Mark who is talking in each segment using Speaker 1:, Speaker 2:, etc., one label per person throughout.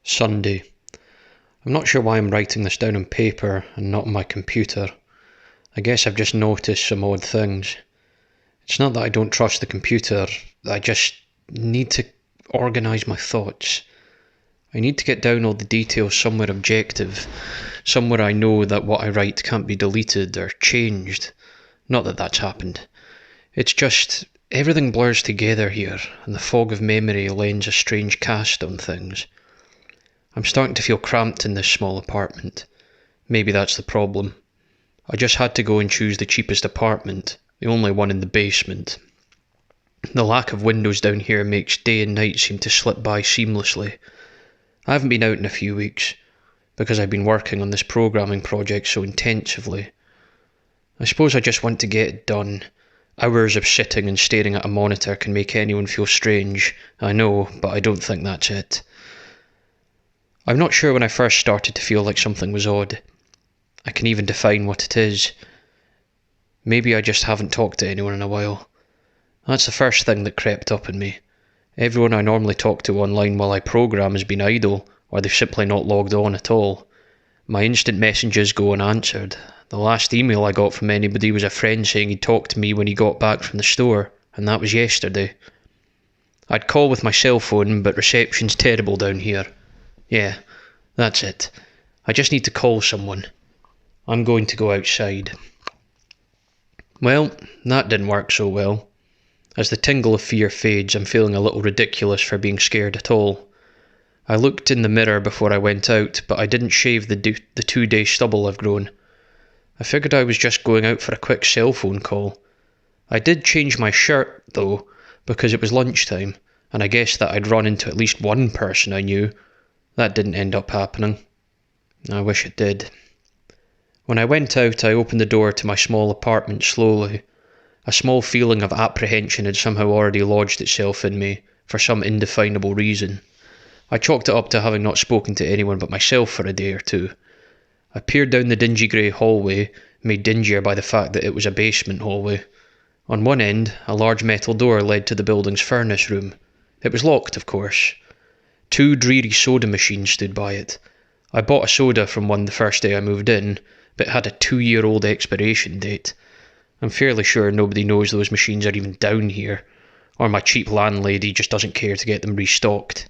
Speaker 1: Sunday. I'm not sure why I'm writing this down on paper and not on my computer. I guess I've just noticed some odd things. It's not that I don't trust the computer, I just need to organise my thoughts. I need to get down all the details somewhere objective, somewhere I know that what I write can't be deleted or changed. Not that that's happened. It's just, everything blurs together here, and the fog of memory lends a strange cast on things. I'm starting to feel cramped in this small apartment. Maybe that's the problem. I just had to go and choose the cheapest apartment, the only one in the basement. The lack of windows down here makes day and night seem to slip by seamlessly. I haven't been out in a few weeks, because I've been working on this programming project so intensively. I suppose I just want to get it done. Hours of sitting and staring at a monitor can make anyone feel strange, I know, but I don't think that's it. I'm not sure when I first started to feel like something was odd. I can even define what it is. Maybe I just haven't talked to anyone in a while. That's the first thing that crept up in me. Everyone I normally talk to online while I program has been idle, or they've simply not logged on at all. My instant messages go unanswered. The last email I got from anybody was a friend saying he'd talk to me when he got back from the store, and that was yesterday. I'd call with my cell phone, but reception's terrible down here. Yeah, that's it. I just need to call someone. I'm going to go outside. Well, that didn't work so well. As the tingle of fear fades, I'm feeling a little ridiculous for being scared at all. I looked in the mirror before I went out, but I didn't shave the 2-day stubble I've grown. I figured I was just going out for a quick cell phone call. I did change my shirt, though, because it was lunchtime, and I guessed that I'd run into at least one person I knew. That didn't end up happening. I wish it did. When I went out, I opened the door to my small apartment slowly. A small feeling of apprehension had somehow already lodged itself in me, for some indefinable reason. I chalked it up to having not spoken to anyone but myself for a day or two. I peered down the dingy grey hallway, made dingier by the fact that it was a basement hallway. On one end, a large metal door led to the building's furnace room. It was locked, of course. 2 dreary soda machines stood by it. I bought a soda from one the first day I moved in, but it had a 2-year-old expiration date. I'm fairly sure nobody knows those machines are even down here, or my cheap landlady just doesn't care to get them restocked.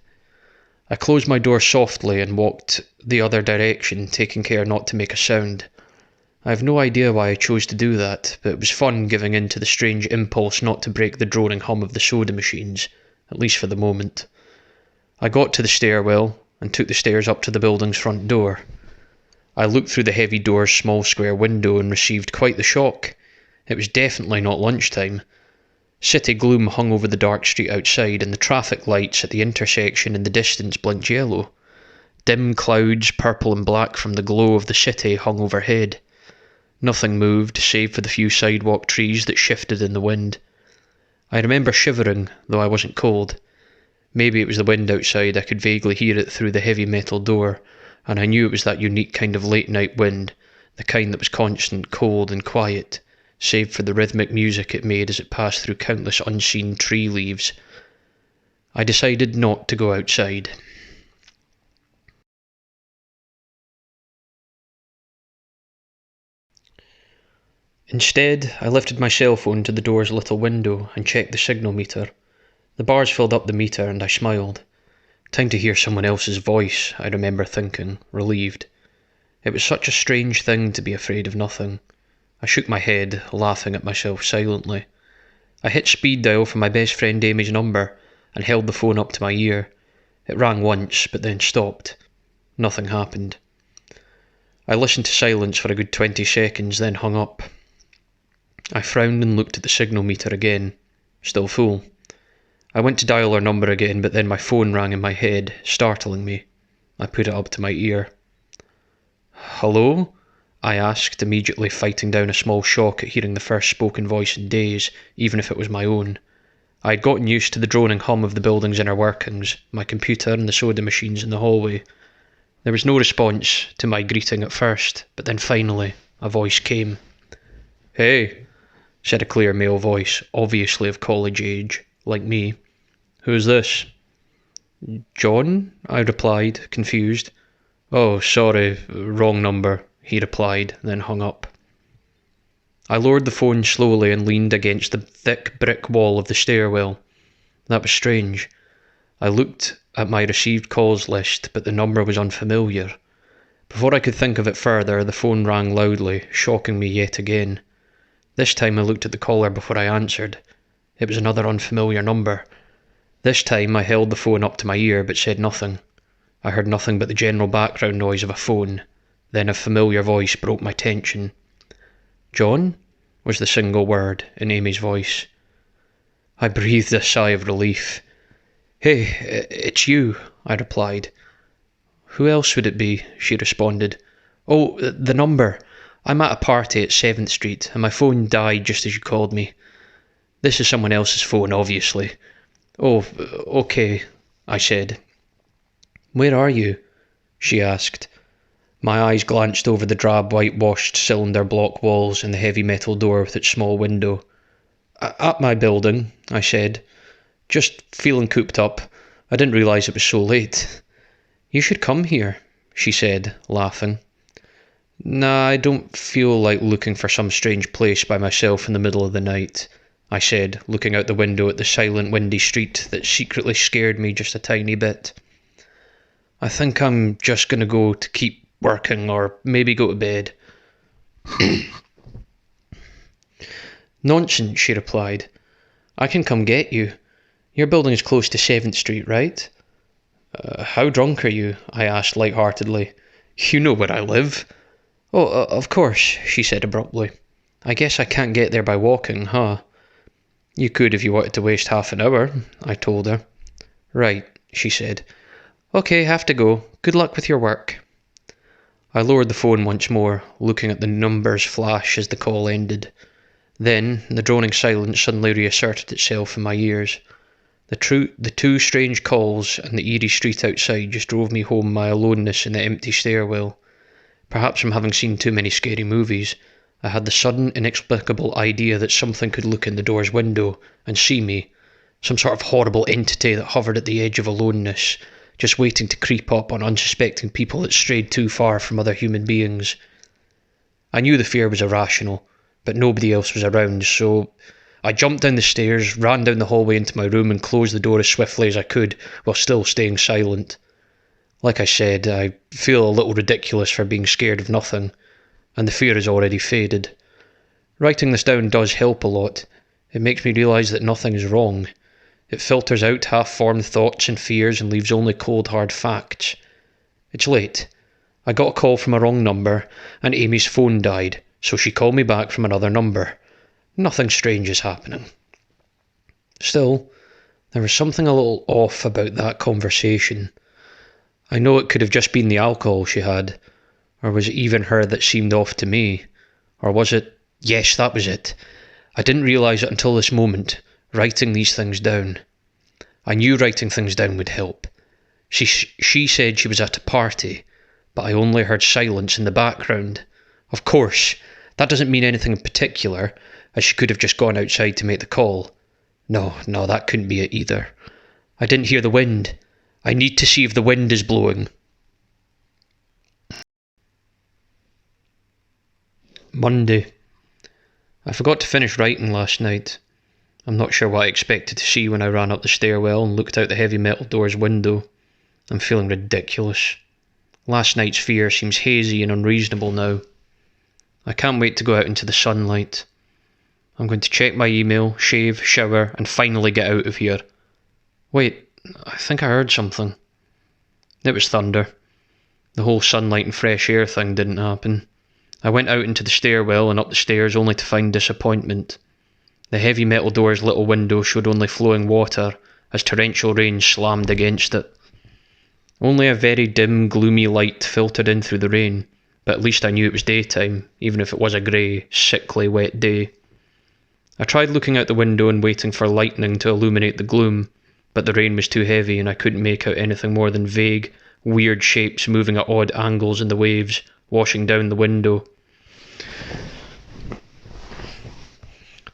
Speaker 1: I closed my door softly and walked the other direction, taking care not to make a sound. I have no idea why I chose to do that, but it was fun giving in to the strange impulse not to break the droning hum of the soda machines, at least for the moment. I got to the stairwell and took the stairs up to the building's front door. I looked through the heavy door's small square window and received quite the shock. It was definitely not lunchtime. City gloom hung over the dark street outside, and the traffic lights at the intersection in the distance blinked yellow. Dim clouds, purple and black from the glow of the city, hung overhead. Nothing moved, save for the few sidewalk trees that shifted in the wind. I remember shivering, though I wasn't cold. Maybe it was the wind outside, I could vaguely hear it through the heavy metal door, and I knew it was that unique kind of late-night wind, the kind that was constant, cold and quiet, save for the rhythmic music it made as it passed through countless unseen tree leaves. I decided not to go outside. Instead, I lifted my cell phone to the door's little window and checked the signal meter. The bars filled up the meter and I smiled. Time to hear someone else's voice, I remember thinking, relieved. It was such a strange thing to be afraid of nothing. I shook my head, laughing at myself silently. I hit speed dial for my best friend Amy's number and held the phone up to my ear. It rang once, but then stopped. Nothing happened. I listened to silence for a good 20 seconds, then hung up. I frowned and looked at the signal meter again. Still full. I went to dial her number again, but then my phone rang in my head, startling me. I put it up to my ear. "Hello?" I asked, immediately fighting down a small shock at hearing the first spoken voice in days, even if it was my own. I had gotten used to the droning hum of the building's inner workings, my computer and the soda machines in the hallway. There was no response to my greeting at first, but then finally, a voice came. "Hey," said a clear male voice, obviously of college age, like me. "Who's this?" John? I replied, confused. Oh, sorry, wrong number, he replied, then hung up. I lowered the phone slowly and leaned against the thick brick wall of the stairwell. That was strange. I looked at my received calls list, but the number was unfamiliar. Before I could think of it further, the phone rang loudly, shocking me yet again. This time I looked at the caller before I answered. It was another unfamiliar number. This time I held the phone up to my ear but said nothing. I heard nothing but the general background noise of a phone. Then a familiar voice broke my tension. "John?" was the single word in Amy's voice. I breathed a sigh of relief. "Hey, it's you," I replied. "Who else would it be?" she responded. "Oh, the number. I'm at a party at 7th Street, and my phone died just as you called me. This is someone else's phone, obviously." "Oh, okay," I said. "Where are you?" she asked. My eyes glanced over the drab whitewashed cylinder block walls and the heavy metal door with its small window. "At my building," I said. "Just feeling cooped up. I didn't realise it was so late." "You should come here," she said, laughing. "Nah, I don't feel like looking for some strange place by myself in the middle of the night," I said, looking out the window at the silent, windy street that secretly scared me just a tiny bit. "I think I'm just going to go to keep working, or maybe go to bed." "Nonsense," she replied. "I can come get you. Your building is close to 7th Street, right?" How drunk are you?" I asked light-heartedly. "You know where I live." "Oh, of course," she said abruptly. "I guess I can't get there by walking, huh?" "You could if you wanted to waste half an hour," I told her. "Right," she said. "Okay, have to go. Good luck with your work." I lowered the phone once more, looking at the numbers flash as the call ended. Then the droning silence suddenly reasserted itself in my ears. The two strange calls and the eerie street outside just drove me home my aloneness in the empty stairwell. Perhaps from having seen too many scary movies, I had the sudden, inexplicable idea that something could look in the door's window and see me, some sort of horrible entity that hovered at the edge of aloneness, just waiting to creep up on unsuspecting people that strayed too far from other human beings. I knew the fear was irrational, but nobody else was around, so I jumped down the stairs, ran down the hallway into my room and closed the door as swiftly as I could while still staying silent. Like I said, I feel a little ridiculous for being scared of nothing, and the fear has already faded. Writing this down does help a lot. It makes me realise that nothing is wrong. It filters out half-formed thoughts and fears and leaves only cold hard facts. It's late. I got a call from a wrong number, and Amy's phone died, so she called me back from another number. Nothing strange is happening. Still, there was something a little off about that conversation. I know it could have just been the alcohol she had, or was it even her that seemed off to me? Or was it... Yes, that was it. I didn't realise it until this moment, writing these things down. I knew writing things down would help. She said she was at a party, but I only heard silence in the background. Of course, that doesn't mean anything in particular, as she could have just gone outside to make the call. No, that couldn't be it either. I didn't hear the wind. I need to see if the wind is blowing. Monday. I forgot to finish writing last night. I'm not sure what I expected to see when I ran up the stairwell and looked out the heavy metal door's window. I'm feeling ridiculous. Last night's fear seems hazy and unreasonable now. I can't wait to go out into the sunlight. I'm going to check my email, shave, shower, and finally get out of here. Wait, I think I heard something. It was thunder. The whole sunlight and fresh air thing didn't happen. I went out into the stairwell and up the stairs only to find disappointment. The heavy metal door's little window showed only flowing water as torrential rain slammed against it. Only a very dim, gloomy light filtered in through the rain, but at least I knew it was daytime, even if it was a grey, sickly, wet day. I tried looking out the window and waiting for lightning to illuminate the gloom, but the rain was too heavy and I couldn't make out anything more than vague, weird shapes moving at odd angles in the waves, washing down the window.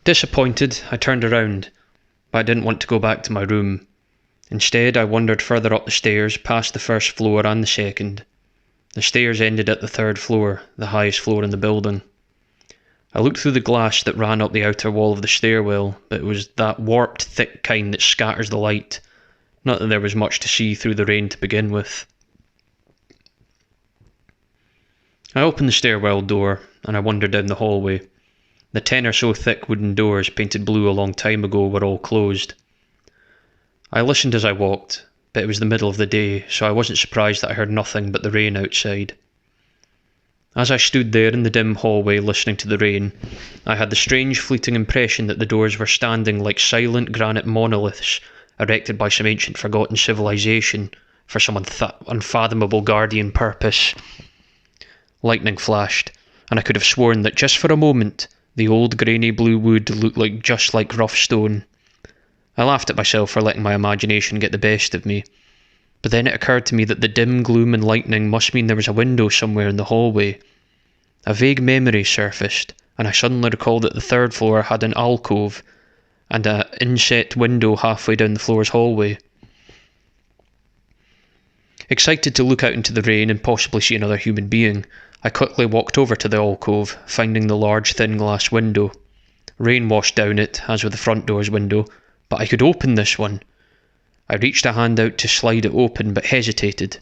Speaker 1: Disappointed, I turned around, but I didn't want to go back to my room. Instead, I wandered further up the stairs, past the first floor and the second. The stairs ended at the third floor, the highest floor in the building. I looked through the glass that ran up the outer wall of the stairwell, but it was that warped, thick kind that scatters the light. Not that there was much to see through the rain to begin with. I opened the stairwell door, and I wandered down the hallway. The 10 or so thick wooden doors, painted blue a long time ago, were all closed. I listened as I walked, but it was the middle of the day, so I wasn't surprised that I heard nothing but the rain outside. As I stood there in the dim hallway listening to the rain, I had the strange fleeting impression that the doors were standing like silent granite monoliths erected by some ancient forgotten civilization for some unfathomable guardian purpose. Lightning flashed, and I could have sworn that just for a moment the old grainy blue wood looked just like rough stone. I laughed at myself for letting my imagination get the best of me. But then it occurred to me that the dim gloom and lightning must mean there was a window somewhere in the hallway. A vague memory surfaced, and I suddenly recalled that the third floor had an alcove and an inset window halfway down the floor's hallway. Excited to look out into the rain and possibly see another human being, I quickly walked over to the alcove, finding the large thin glass window. Rain washed down it, as with the front door's window, but I could open this one. I reached a hand out to slide it open, but hesitated.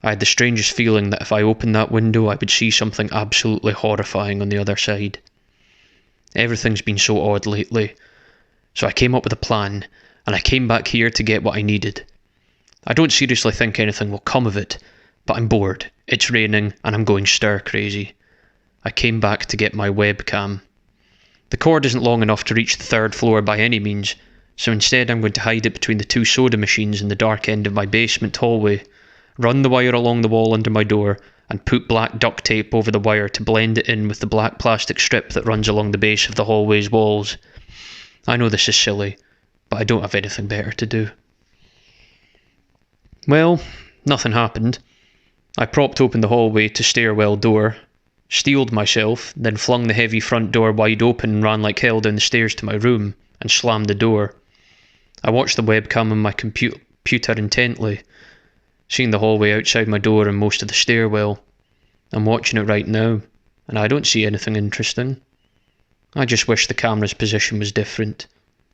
Speaker 1: I had the strangest feeling that if I opened that window, I would see something absolutely horrifying on the other side. Everything's been so odd lately, so I came up with a plan, and I came back here to get what I needed. I don't seriously think anything will come of it, but I'm bored, it's raining, and I'm going stir-crazy. I came back to get my webcam. The cord isn't long enough to reach the third floor by any means, so instead I'm going to hide it between the 2 soda machines in the dark end of my basement hallway, run the wire along the wall under my door, and put black duct tape over the wire to blend it in with the black plastic strip that runs along the base of the hallway's walls. I know this is silly, but I don't have anything better to do. Well, nothing happened. I propped open the hallway to stairwell door, steeled myself, then flung the heavy front door wide open and ran like hell down the stairs to my room, and slammed the door. I watched the webcam on my computer intently, seeing the hallway outside my door and most of the stairwell. I'm watching it right now, and I don't see anything interesting. I just wish the camera's position was different,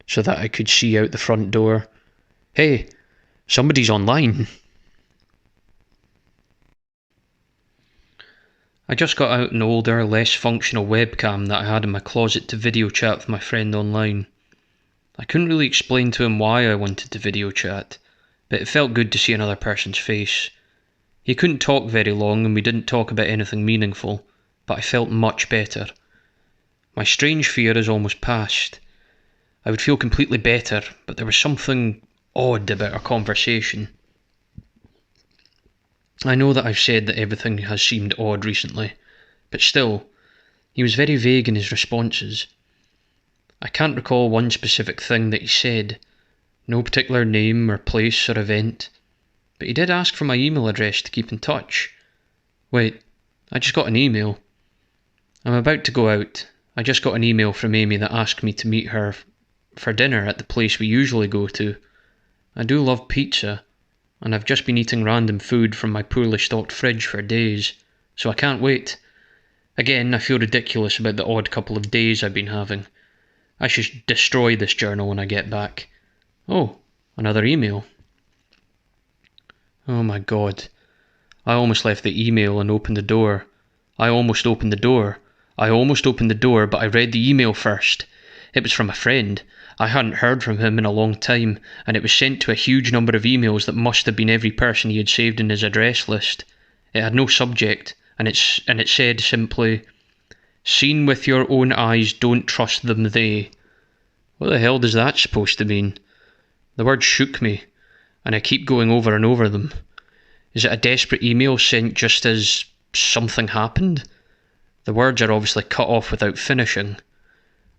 Speaker 1: so that I could see out the front door. Hey, somebody's online. I just got out an older, less functional webcam that I had in my closet to video chat with my friend online. I couldn't really explain to him why I wanted to video chat, but it felt good to see another person's face. He couldn't talk very long and we didn't talk about anything meaningful, but I felt much better. My strange fear is almost past. I would feel completely better, but there was something odd about our conversation. I know that I've said that everything has seemed odd recently, but still, he was very vague in his responses. I can't recall one specific thing that he said, no particular name or place or event, but he did ask for my email address to keep in touch. Wait, I just got an email. I'm about to go out. I just got an email from Amy that asked me to meet her for dinner at the place we usually go to. I do love pizza, and I've just been eating random food from my poorly stocked fridge for days, so I can't wait. Again, I feel ridiculous about the odd couple of days I've been having. I should destroy this journal when I get back. Oh, another email. Oh my god. I almost left the email and opened the door. I almost opened the door, but I read the email first. It was from a friend. I hadn't heard from him in a long time, and it was sent to a huge number of emails that must have been every person he had saved in his address list. It had no subject, and it said simply, "Seen with your own eyes, don't trust them, they." What the hell does that supposed to mean? The words shook me, and I keep going over and over them. Is it a desperate email sent just as something happened? The words are obviously cut off without finishing.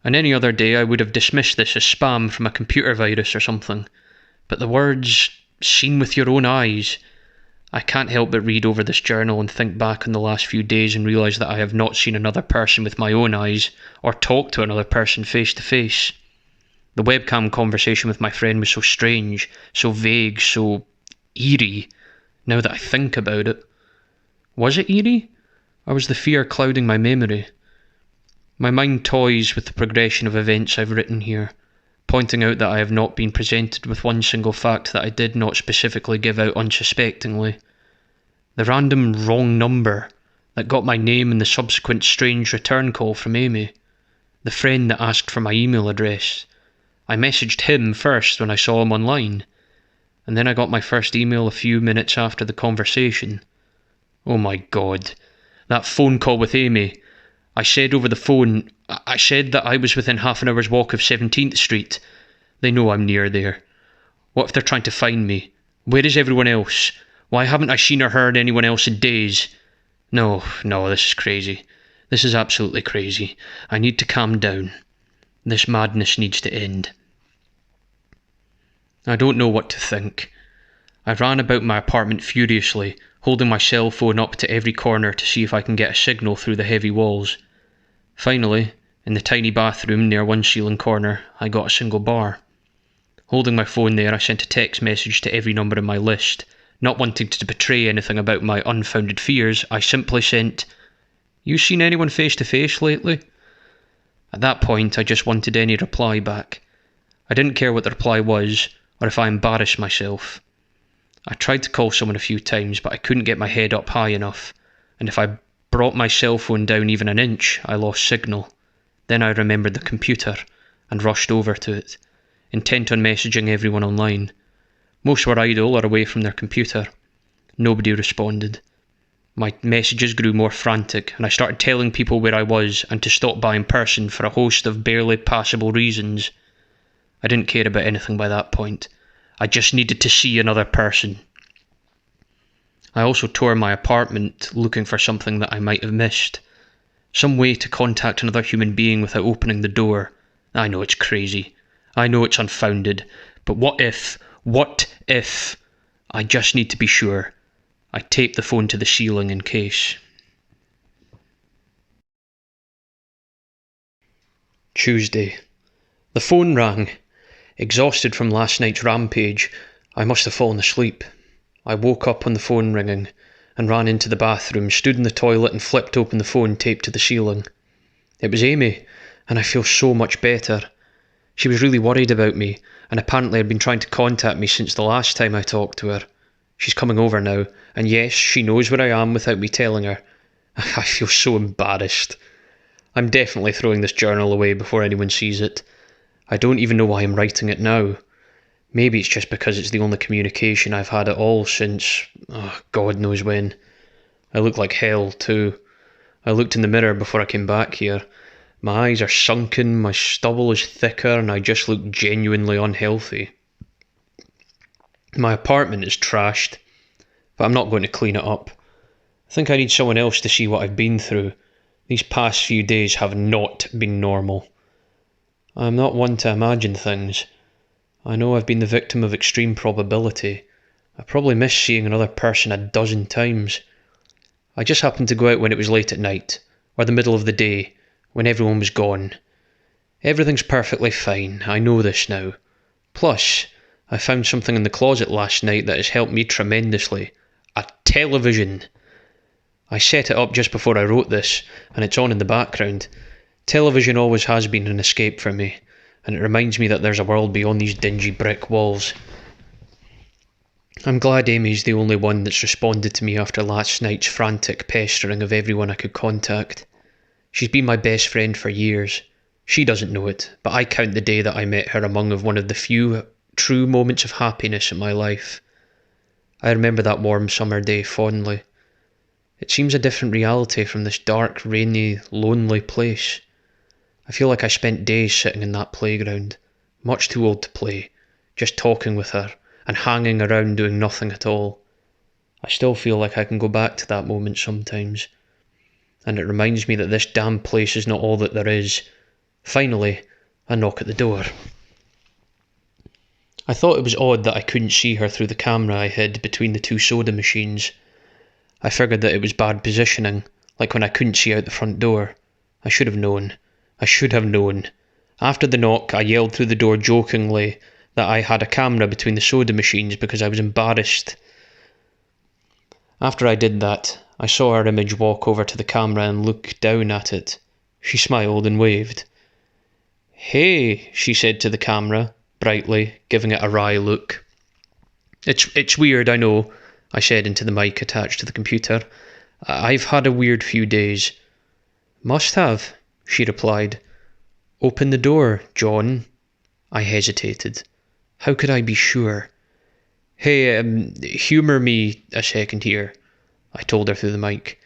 Speaker 1: On any other day I would have dismissed this as spam from a computer virus or something. But the words, "seen with your own eyes," I can't help but read over this journal and think back on the last few days and realise that I have not seen another person with my own eyes, or talked to another person face to face. The webcam conversation with my friend was so strange, so vague, so eerie, now that I think about it. Was it eerie? Or was the fear clouding my memory? My mind toys with the progression of events I've written here, pointing out that I have not been presented with one single fact that I did not specifically give out unsuspectingly. The random wrong number that got my name and the subsequent strange return call from Amy. The friend that asked for my email address. I messaged him first when I saw him online, and then I got my first email a few minutes after the conversation. Oh my God. That phone call with Amy. I said over the phone, I said that I was within half an hour's walk of 17th Street. They know I'm near there. What if they're trying to find me? Where is everyone else? Why haven't I seen or heard anyone else in days? No, this is crazy. This is absolutely crazy. I need to calm down. This madness needs to end. I don't know what to think. I ran about my apartment furiously, holding my cell phone up to every corner to see if I can get a signal through the heavy walls. Finally, in the tiny bathroom near one ceiling corner, I got a single bar. Holding my phone there, I sent a text message to every number in my list. Not wanting to betray anything about my unfounded fears, I simply sent, "You seen anyone face to face lately?" At that point, I just wanted any reply back. I didn't care what the reply was, or if I embarrassed myself. I tried to call someone a few times, but I couldn't get my head up high enough, and if I brought my cell phone down even an inch, I lost signal. Then I remembered the computer, and rushed over to it, intent on messaging everyone online. Most were idle or away from their computer. Nobody responded. My messages grew more frantic, and I started telling people where I was and to stop by in person for a host of barely passable reasons. I didn't care about anything by that point. I just needed to see another person. I also toured my apartment looking for something that I might have missed. Some way to contact another human being without opening the door. I know it's crazy. I know it's unfounded. But what if? I just need to be sure. I taped the phone to the ceiling in case. Tuesday. The phone rang. Exhausted from last night's rampage, I must have fallen asleep. I woke up on the phone ringing and ran into the bathroom, stood in the toilet and flipped open the phone taped to the ceiling. It was Amy, and I feel so much better. She was really worried about me, and apparently had been trying to contact me since the last time I talked to her. She's coming over now, and yes, she knows where I am without me telling her. I feel so embarrassed. I'm definitely throwing this journal away before anyone sees it. I don't even know why I'm writing it now. Maybe it's just because it's the only communication I've had at all since, God knows when. I look like hell too. I looked in the mirror before I came back here. My eyes are sunken, my stubble is thicker, and I just look genuinely unhealthy. My apartment is trashed, but I'm not going to clean it up. I think I need someone else to see what I've been through. These past few days have not been normal. I'm not one to imagine things. I know I've been the victim of extreme probability. I probably missed seeing another person a dozen times. I just happened to go out when it was late at night, or the middle of the day, when everyone was gone. Everything's perfectly fine, I know this now. Plus, I found something in the closet last night that has helped me tremendously. A television. I set it up just before I wrote this, and it's on in the background. Television always has been an escape for me, and it reminds me that there's a world beyond these dingy brick walls. I'm glad Amy's the only one that's responded to me after last night's frantic pestering of everyone I could contact. She's been my best friend for years. She doesn't know it, but I count the day that I met her among one of the few true moments of happiness in my life. I remember that warm summer day fondly. It seems a different reality from this dark, rainy, lonely place. I feel like I spent days sitting in that playground, much too old to play, just talking with her and hanging around doing nothing at all. I still feel like I can go back to that moment sometimes, and it reminds me that this damn place is not all that there is. Finally, a knock at the door. I thought it was odd that I couldn't see her through the camera I hid between the two soda machines. I figured that it was bad positioning, like when I couldn't see out the front door. I should have known. After the knock, I yelled through the door jokingly that I had a camera between the soda machines because I was embarrassed. After I did that, I saw her image walk over to the camera and look down at it. She smiled and waved. "Hey," she said to the camera, brightly, giving it a wry look. It's weird, I know," I said into the mic attached to the computer. "I've had a weird few days." "Must have," she replied. "Open the door, John." I hesitated. How could I be sure? "Hey, humour me a second here," I told her through the mic.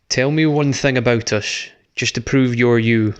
Speaker 1: "Tell me one thing about us, just to prove you're you,